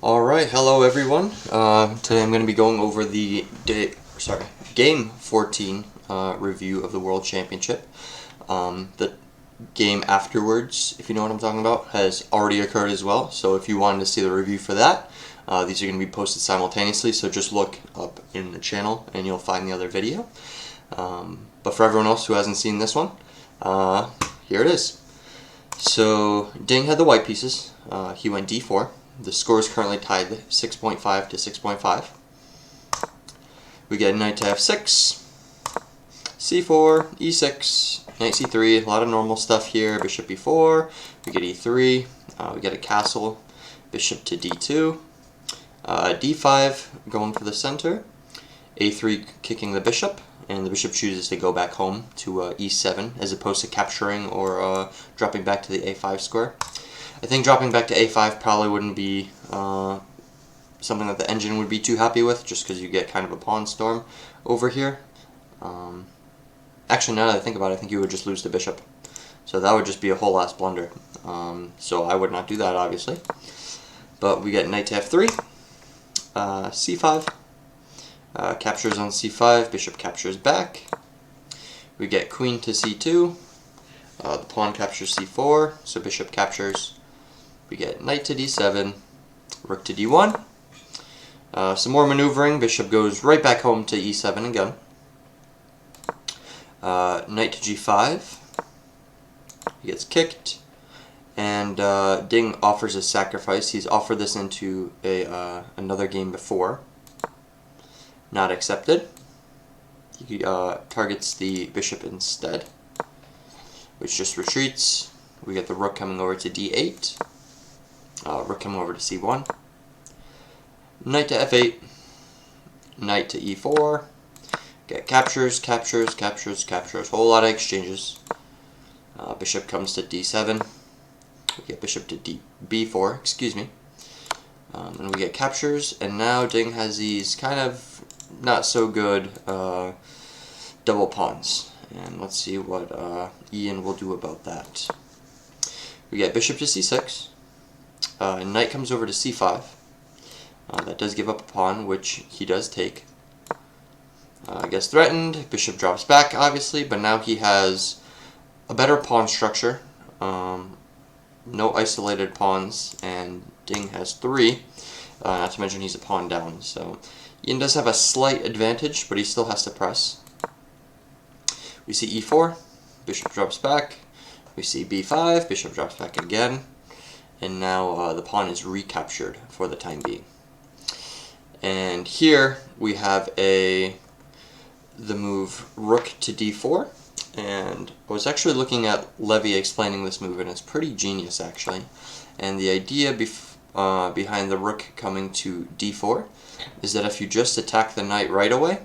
Alright, hello everyone. Today I'm going to be going over the Game 14 review of the World Championship. The game afterwards, if you know what I'm talking about, has already occurred as well. So if you wanted to see the review for that, these are going to be posted simultaneously. So just look up in the channel and you'll find the other video. But for everyone else who hasn't seen this one, here it is. So Ding had the white pieces. He went d4. The score is currently tied 6.5 to 6.5. We get knight to f6, c4, e6, knight c3, a lot of normal stuff here, bishop e4, we get e3, we get a castle, bishop to d2, d5 going for the center, a3 kicking the bishop, and the bishop chooses to go back home to e7 as opposed to capturing or dropping back to the a5 square. I think dropping back to a5 probably wouldn't be something that the engine would be too happy with, just because you get kind of a pawn storm over here. Actually, now that I think about it, I think you would just lose the bishop. So that would just be a whole ass blunder. So I would not do that, obviously. But we get knight to f3, c5, captures on c5, bishop captures back. We get queen to c2, the pawn captures c4, so bishop captures. We get knight to d7, rook to d1. Some more maneuvering. Bishop goes right back home to e7 again. Knight to g5. He gets kicked. And Ding offers a sacrifice. He's offered this into another game before. Not accepted. He targets the bishop instead, which just retreats. We get the rook coming over to d8. Rook coming over to c1. Knight to f8. Knight to e4. Get captures, captures, captures, captures. Whole lot of exchanges. Bishop comes to d7. We get bishop to b4, excuse me. And we get captures, and now Ding has these kind of not so good double pawns. And let's see what Ian will do about that. We get bishop to c6. Knight comes over to c5. That does give up a pawn, which he does take. Gets threatened. Bishop drops back, obviously, but now he has a better pawn structure. No isolated pawns, and Ding has 3. Not to mention he's a pawn down, so Ian does have a slight advantage, but he still has to press. We see e4, bishop drops back. We see b5, bishop drops back again. And now the pawn is recaptured for the time being. And here we have the move rook to d4. And I was actually looking at Levy explaining this move, and it's pretty genius actually. And the idea behind the rook coming to d4 is that if you just attack the knight right away,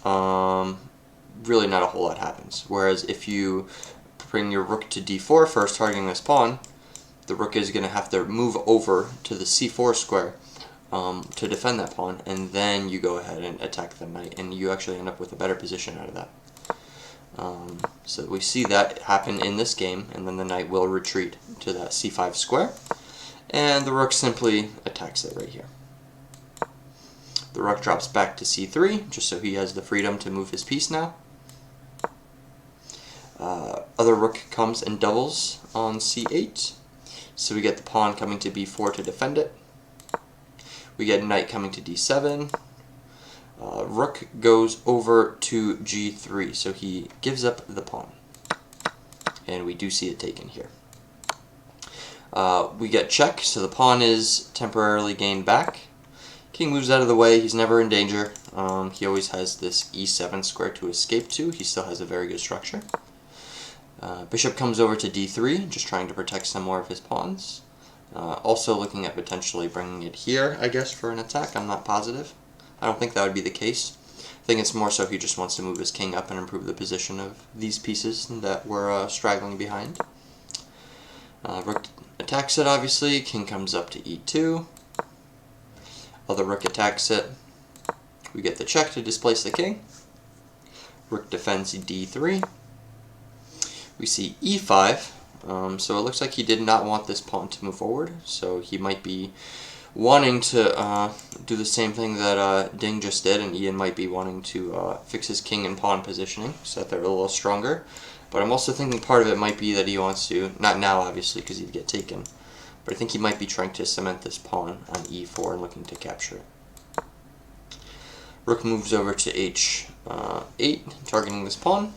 really not a whole lot happens. Whereas if you bring your rook to d4 first, targeting this pawn, the rook is going to have to move over to the c4 square to defend that pawn, and then you go ahead and attack the knight, and you actually end up with a better position out of that. So we see that happen in this game, and then the knight will retreat to that c5 square, and the rook simply attacks it right here. The rook drops back to c3, just so he has the freedom to move his piece now. Other rook comes and doubles on c8. So we get the pawn coming to b4 to defend it. We get knight coming to d7. Rook goes over to g3, so he gives up the pawn. And we do see it taken here. We get check, so the pawn is temporarily gained back. King moves out of the way, he's never in danger. He always has this e7 square to escape to. He still has a very good structure. Bishop comes over to d3, just trying to protect some more of his pawns. Also looking at potentially bringing it here, I guess, for an attack. I'm not positive. I don't think that would be the case. I think it's more so he just wants to move his king up and improve the position of these pieces that were straggling behind. Rook attacks it, obviously. King comes up to e2. Other rook attacks it. We get the check to displace the king. Rook defends d3. We see e5, so it looks like he did not want this pawn to move forward, so he might be wanting to do the same thing that Ding just did, and Ian might be wanting to fix his king and pawn positioning so that they're a little stronger. But I'm also thinking part of it might be that he wants to, not now obviously because he'd get taken, but I think he might be trying to cement this pawn on e4 and looking to capture it. Rook moves over to h8, targeting this pawn.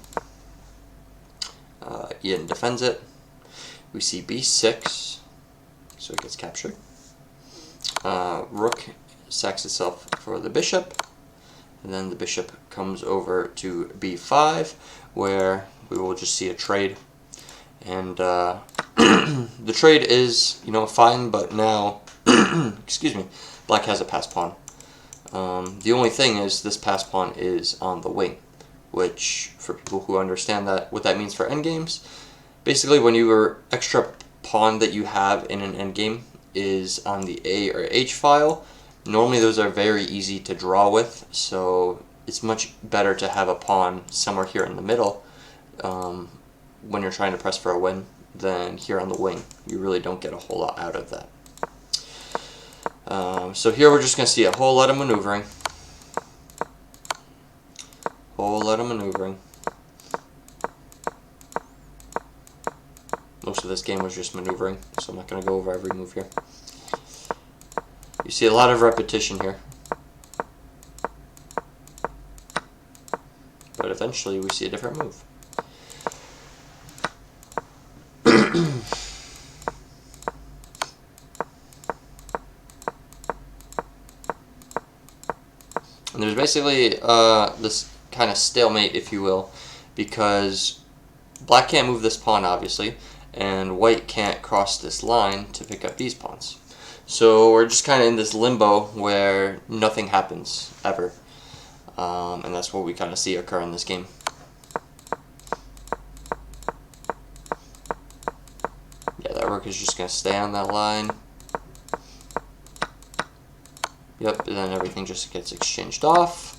Ian defends it. We see b6, so it gets captured. Rook sacks itself for the bishop, and then the bishop comes over to b5, where we will just see a trade. And the trade is, fine, but now, excuse me, black has a passed pawn. The only thing is this passed pawn is on the wing, which, for people who understand what that means for endgames, basically when your extra pawn that you have in an endgame is on the A or H file, normally those are very easy to draw with, so it's much better to have a pawn somewhere here in the middle when you're trying to press for a win than here on the wing. You really don't get a whole lot out of that. So here we're just going to see a whole lot of maneuvering. Most of this game was just maneuvering, so I'm not going to go over every move here. You see a lot of repetition here. But eventually we see a different move. And there's basically this kind of stalemate, if you will, because black can't move this pawn, obviously, and white can't cross this line to pick up these pawns. So we're just kind of in this limbo where nothing happens, ever. And that's what we kind of see occur in this game. Yeah, that rook is just going to stay on that line. Yep, and then everything just gets exchanged off.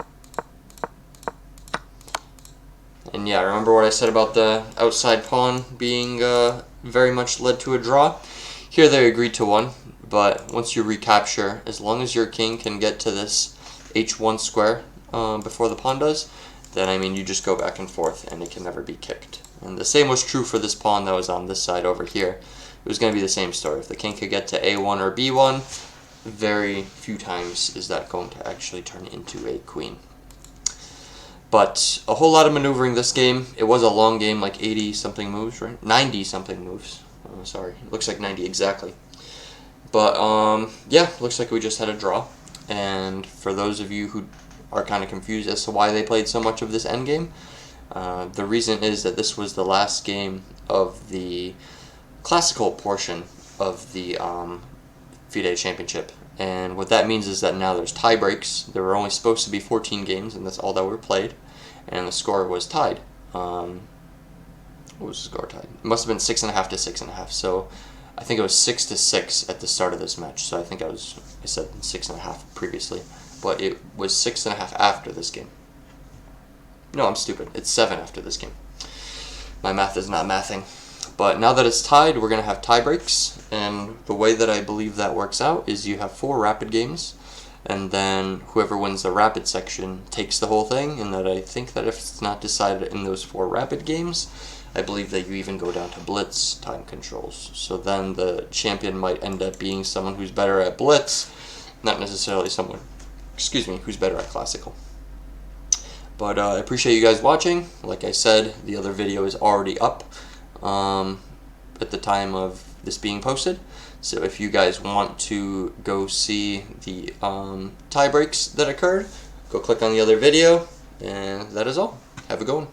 And yeah, remember what I said about the outside pawn being very much led to a draw? Here they agreed to one, but once you recapture, as long as your king can get to this h1 square before the pawn does, then I mean you just go back and forth and it can never be kicked. And the same was true for this pawn that was on this side over here. It was going to be the same story. If the king could get to a1 or b1, very few times is that going to actually turn into a queen. But a whole lot of maneuvering this game. It was a long game, like 80 something moves, right? 90 something moves. Oh, sorry, it looks like 90 exactly. But yeah, looks like we just had a draw. And for those of you who are kind of confused as to why they played so much of this endgame, the reason is that this was the last game of the classical portion of the FIDE championship. And what that means is that now there's tie breaks. There were only supposed to be 14 games, and that's all that were played. And the score was tied. What was the score tied? It must have been 6.5 to 6.5. So I think it was 6-6 at the start of this match. So I think I said 6.5 previously, but it was 6.5 after this game. No, I'm stupid. It's 7 after this game. My math is not mathing. But now that it's tied, we're going to have tie breaks, and the way that I believe that works out is you have 4 rapid games, and then whoever wins the rapid section takes the whole thing, and that I think that if it's not decided in those 4 rapid games, I believe that you even go down to blitz time controls. So then the champion might end up being someone who's better at blitz, not necessarily someone, who's better at classical. But I appreciate you guys watching. Like I said, the other video is already up at the time of this being posted. So if you guys want to go see the tie breaks that occurred, go click on the other video, and that is all. Have a good one.